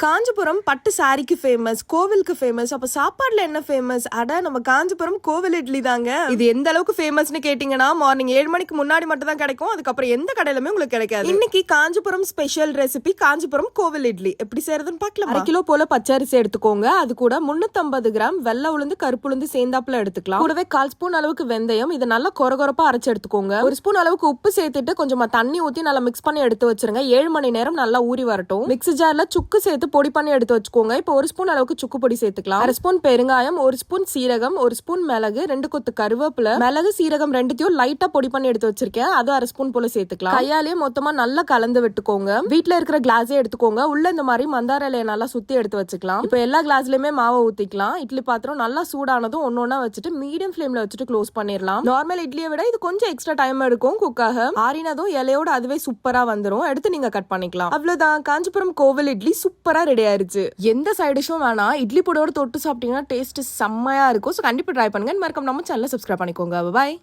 காஞ்சிபுரம் பட்டு சாரிக்கு ஃபேமஸ், கோவிலுக்கு ஃபேமஸ். அப்ப சாப்பாடுல என்ன ஃபேமஸ்? அட நம்ம காஞ்சிபுரம் கோவில் இட்லி தாங்க. இது எந்த அளவுக்கு ஃபேமஸ்னு கேட்டீங்கன்னா மார்னிங் 7 மணிக்கு முன்னாடி மட்டும் தான் கிடைக்கும். அதுக்கப்புறம் எந்த கடையிலுமே உங்களுக்கு கிடைக்காது. இன்னைக்கு காஞ்சிபுரம் ஸ்பெஷல் ரெசிபி காஞ்சிபுரம் கோவில் இட்லி எப்படி செய்யறதுன்னு பார்க்கலாம். 1 கிலோ போல பச்சரிசி எடுத்துக்கோங்க. அது கூட 350 கிராம் வெள்ளை உளுந்து, கருப்பு உளுந்து சேர்ந்தாப்புல எடுத்துக்கலாம். கூடவே 1/4 ஸ்பூன் அளவுக்கு வெந்தயம், இதை நல்லா கொரகொரப்பா அரைச்சு எடுத்துக்கோங்க. 1 ஸ்பூன் அளவுக்கு உப்பு சேர்த்துட்டு கொஞ்சமா தண்ணி ஊத்தி நல்லா மிக்ஸ் பண்ணி எடுத்து வச்சிருங்க. 7 மணி நேரம் நல்லா ஊறி வரட்டும். மிக்ஸி ஜார்ல சுக்கு சேர்த்து பொடி பண்ணி எடுத்து வச்சுக்கோங்க. இப்போ 1 ஸ்பூன் அளவுக்கு சுக்கு பொடி சேர்த்துக்கலாம். 1/2 ஸ்பூன் பெருங்காயம், 1 ஸ்பூன் சீரகம், 1 ஸ்பூன் மிளகு, 2 கொத்து கருவேப்பிலை, மிளகு சீரகம் ரெண்டுத்தையும் லைட்டா பொடி பண்ணி எடுத்து வச்சிருக்கேன். அது 1/2 ஸ்பூன் போல சேர்த்துக்கலாம். கையாலேயே மொத்தமா நல்லா கலந்து விட்டுக்கோங்க. வீட்டுல இருக்கிற கிளாஸே எடுத்துக்கோங்க. உள்ள இந்த மாதிரி மந்தார இலையை நல்லா சுத்தி எடுத்து வச்சுக்கலாம். இப்போ எல்லா கிளாஸ்லயுமே மாவை ஊத்திக்கலாம். இட்லி பாத்திரம் நல்லா சூடானதும் ஒன்னொன்னா வச்சுட்டு மீடியம் ஃபிளேம்ல வச்சுட்டு க்ளோஸ் பண்ணிடலாம். நார்மல் இட்லியை விட இது கொஞ்சம் எக்ஸ்ட்ரா டைம் எடுக்கும் குக் ஆக. ஆறினதும் இலையோட அதுவே சூப்பரா வந்துரும். எடுத்து நீங்க கட் பண்ணிக்கலாம். அவ்வளவுதான், காஞ்சிபுரம் கோவில் இட்லி சூப்பரா ரெடி ஆயிருச்சு. எந்த சைட் டிஷ்ஷும் வேணாம், இட்லி பொடியோட தொட்டு சாப்பிட்டீங்கன்னா டேஸ்ட் செம்மையா இருக்கும். ஸோ கண்டிப்பா ட்ரை பண்ணுங்க. மறக்காம நம்ம சேனலை சப்ஸ்கிரைப் பண்ணிக்கோங்க. பாய்.